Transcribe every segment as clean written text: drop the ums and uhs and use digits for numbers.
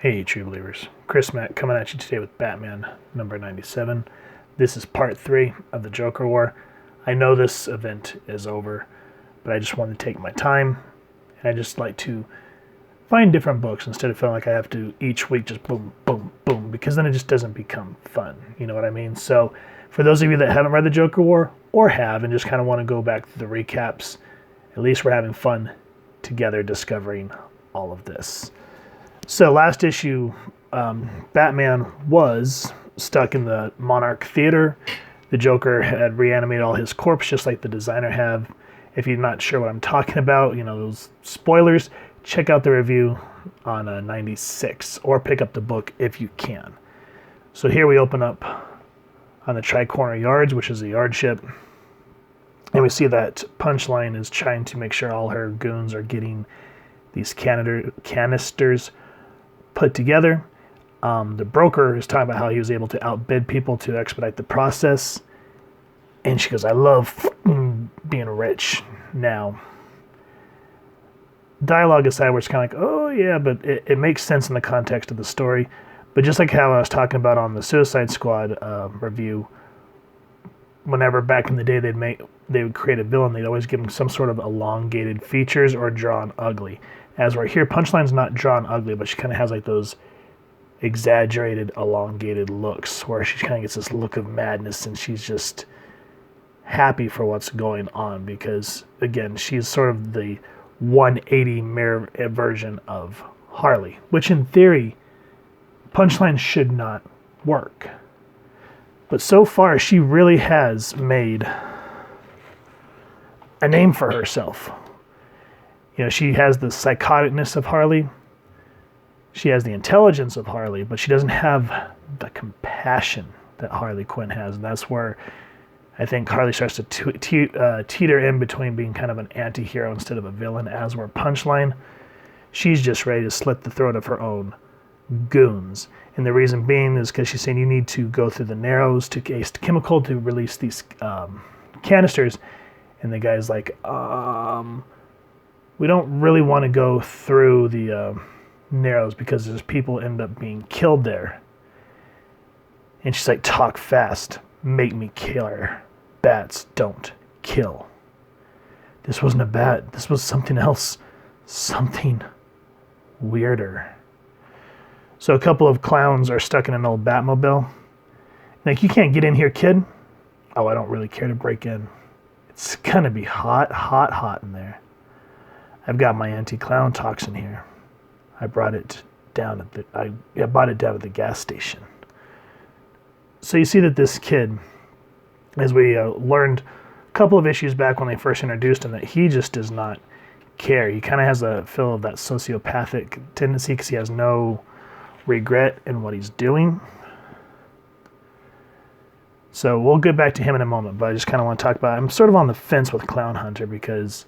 Hey, true believers. Chris Mack coming at you today with Batman number 97. This is part 3 of the Joker War. I know this event is over, but I just wanted to take my time, and I just like to find different books instead of feeling like I have to each week just boom, boom, boom, because then it just doesn't become fun. You know what I mean? So for those of you that haven't read the Joker War, or have, and just kind of want to go back to the recaps, at least we're having fun together discovering all of this. So last issue, Batman was stuck in the Monarch Theater. The Joker had reanimated all his corpse just like the designer have. If you're not sure what I'm talking about, you know, those spoilers, check out the review on 96 or pick up the book if you can. So here we open up on the Tri-Corner Yards, which is a yard ship. And we see that Punchline is trying to make sure all her goons are getting these canisters put together. The broker is talking about how he was able to outbid people to expedite the process. And she goes, I love being rich now. Dialogue aside, where it's kind of like, oh yeah, but it makes sense in the context of the story. But just like how I was talking about on the Suicide Squad review, whenever back in the day they would create a villain, they'd always give him some sort of elongated features or drawn ugly. As right here, Punchline's not drawn ugly, but she kind of has like those exaggerated, elongated looks where she kind of gets this look of madness and she's just happy for what's going on because, again, she's sort of the 180 mirror version of Harley, which in theory, Punchline should not work. But so far, she really has made a name for herself. You know, she has the psychoticness of Harley. She has the intelligence of Harley, but she doesn't have the compassion that Harley Quinn has. And that's where I think Harley starts to teeter in between being kind of an anti-hero instead of a villain, as where Punchline, she's just ready to slit the throat of her own goons. And the reason being is because she's saying you need to go through the Narrows to waste chemical to release these canisters. And the guy's like, we don't really want to go through the Narrows because there's people end up being killed there. And she's like, talk fast, make me kill her. Bats don't kill. This wasn't a bat. This was something else. Something weirder. So a couple of clowns are stuck in an old Batmobile. Like, you can't get in here, kid. Oh, I don't really care to break in. It's gonna be hot, hot, hot in there. I've got my anti-clown toxin here. I brought it down at I bought it down at the gas station. So you see that this kid, as we learned a couple of issues back when they first introduced him, that he just does not care. He kind of has a feel of that sociopathic tendency because he has no regret in what he's doing. So we'll get back to him in a moment, but I just kind of want to talk about, I'm sort of on the fence with Clownhunter because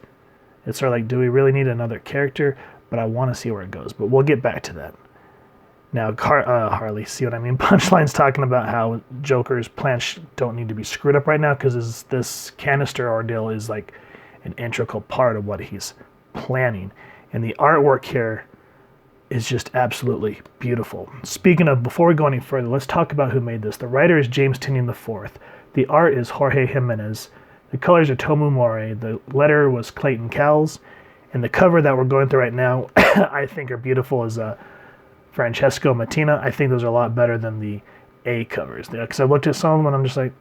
it's sort of like, do we really need another character? But I want to see where it goes, but we'll get back to that. Now, Harley, see what I mean? Punchline's talking about how Joker's plans don't need to be screwed up right now because this canister ordeal is like an integral part of what he's planning. And the artwork here is just absolutely beautiful. Speaking of, before we go any further, let's talk about who made this. The writer is James Tynion IV. The art is Jorge Jiménez. The colors are Tomeu Morey. The letter was Clayton Cowles. And the cover that we're going through right now, I think are beautiful, is Francesco Mattina. I think those are a lot better than the A covers. Because I looked at some of them and I'm just like,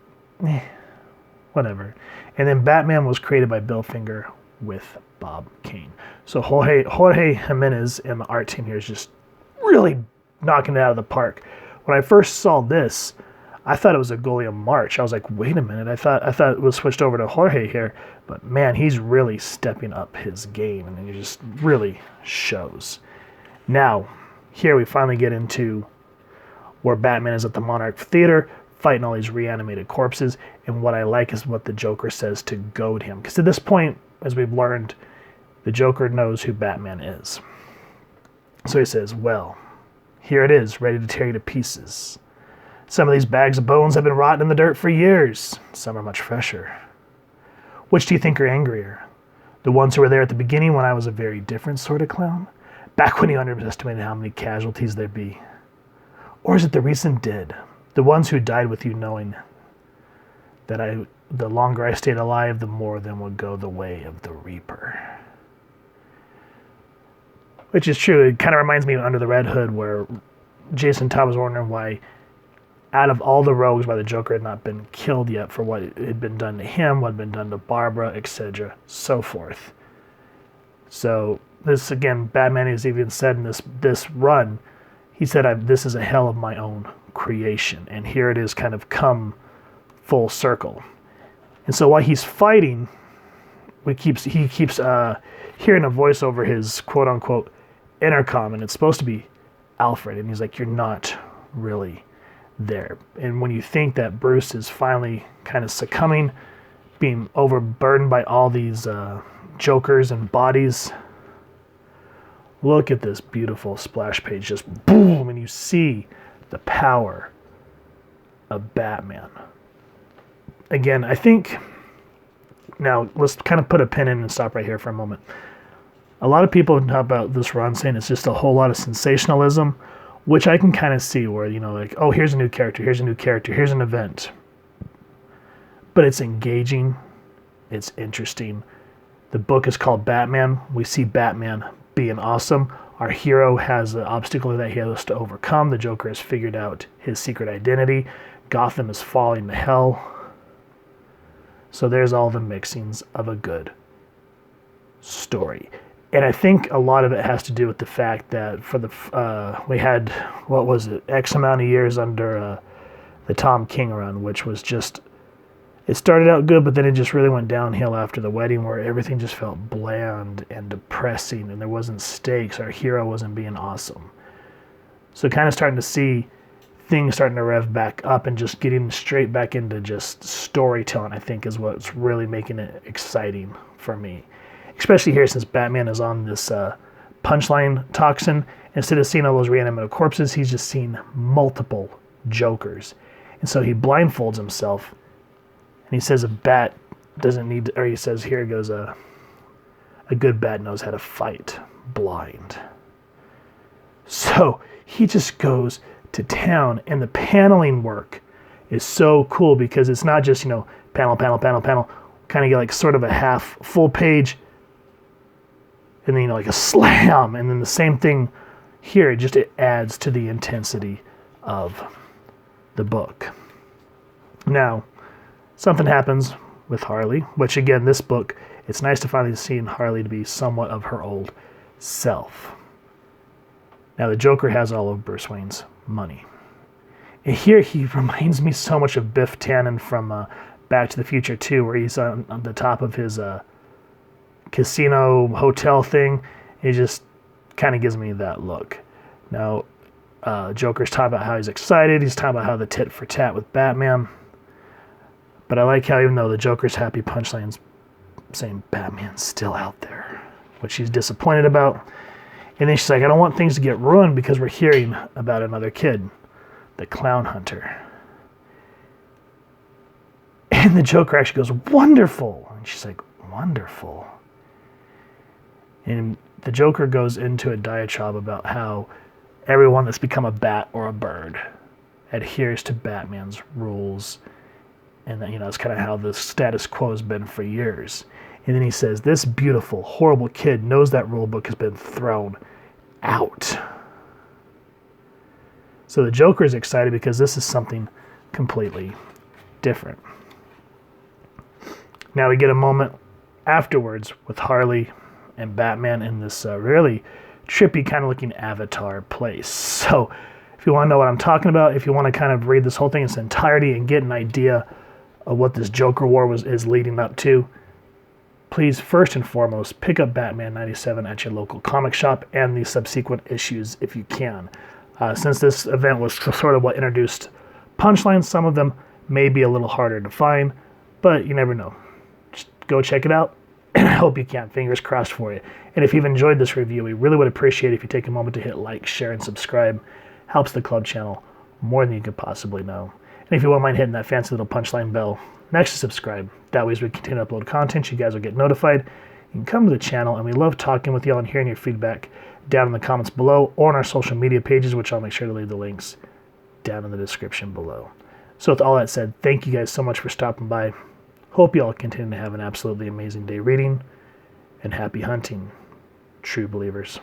whatever. And then Batman was created by Bill Finger with Bob Kane. So Jorge Jiménez and the art team here is just really knocking it out of the park. When I first saw this, I thought it was a Golia March. I was like, wait a minute. I thought it was switched over to Jorge here. But man, he's really stepping up his game, and it just really shows. Now, here we finally get into where Batman is at the Monarch Theater, fighting all these reanimated corpses. And what I like is what the Joker says to goad him. Because at this point, as we've learned, the Joker knows who Batman is. So he says, well, here it is, ready to tear you to pieces. Some of these bags of bones have been rotting in the dirt for years. Some are much fresher. Which do you think are angrier? The ones who were there at the beginning when I was a very different sort of clown? back when he underestimated how many casualties there'd be? Or is it the recent dead, the ones who died with you knowing that the longer I stayed alive, the more of them would go the way of the Reaper? Which is true. It kind of reminds me of Under the Red Hood, where Jason Todd was wondering why, out of all the rogues, why the Joker had not been killed yet for what had been done to him, what had been done to Barbara, etc., so forth. So this, again, Batman has even said in this run, he said, this is a hell of my own creation. And here it is kind of come full circle. And so while he's fighting, he keeps hearing a voice over his quote-unquote intercom, and it's supposed to be Alfred. And he's like, you're not really there. And when you think that Bruce is finally kind of succumbing, being overburdened by all these Jokers and bodies, look at this beautiful splash page, just boom, and you see the power of Batman. Again, I think, now let's kind of put a pin in and stop right here for a moment. A lot of people talk about this run saying it's just a whole lot of sensationalism, which I can kind of see where, like, oh, here's a new character, here's an event. But it's engaging, it's interesting. The book is called Batman. We see Batman being awesome. Our hero has an obstacle that he has to overcome. The Joker has figured out his secret identity. Gotham is falling to hell. So there's all the mixings of a good story. And I think a lot of it has to do with the fact that we had, what was it, X amount of years under the Tom King run, which was just, it started out good, but then it just really went downhill after the wedding, where everything just felt bland and depressing, and there wasn't stakes. Our hero wasn't being awesome. So kind of starting to see things starting to rev back up and just getting straight back into just storytelling, I think, is what's really making it exciting for me. Especially here, since Batman is on this punchline toxin. Instead of seeing all those reanimated corpses, he's just seen multiple Jokers. And so he blindfolds himself, and he says a bat doesn't need to, or he says, here goes a good bat knows how to fight blind. So he just goes to town, and the paneling work is so cool because it's not just, panel, kind of get like sort of a half full page, and then, like a slam, and then the same thing here. It adds to the intensity of the book. Now, something happens with Harley, which again, this book, it's nice to finally see Harley to be somewhat of her old self. Now, the Joker has all of Bruce Wayne's money. And here he reminds me so much of Biff Tannen from Back to the Future 2, where he's on the top of his casino hotel thing. It just kind of gives me that look. Now, Joker's talking about how he's excited. He's talking about how the tit for tat with Batman. But I like how even though the Joker's happy, punchline's saying Batman's still out there, which she's disappointed about. And then she's like, I don't want things to get ruined because we're hearing about another kid, the Clownhunter. And the Joker actually goes, wonderful. And she's like, wonderful. And the Joker goes into a diatribe about how everyone that's become a bat or a bird adheres to Batman's rules. And that, it's kind of how the status quo has been for years. And then he says, this beautiful, horrible kid knows that rule book has been thrown out. So the Joker is excited because this is something completely different. Now we get a moment afterwards with Harley and Batman in this really trippy kind of looking avatar place. So if you want to know what I'm talking about, if you want to kind of read this whole thing in its entirety and get an idea of what this Joker War is leading up to, please first and foremost pick up Batman 97 at your local comic shop and the subsequent issues if you can. Since this event was sort of what introduced Punchline, some of them may be a little harder to find, but you never know. Just go check it out, and I hope you can. Fingers crossed for you. And if you've enjoyed this review, we really would appreciate it if you take a moment to hit like, share, and subscribe. Helps the club channel more than you could possibly know. And if you won't mind hitting that fancy little Punchline bell next to subscribe, that way as we continue to upload content, you guys will get notified. You can come to the channel, and we love talking with y'all and hearing your feedback, down in the comments below or on our social media pages, which I'll make sure to leave the links down in the description below. So with all that said, thank you guys so much for stopping by. Hope you all continue to have an absolutely amazing day reading, and happy hunting, true believers.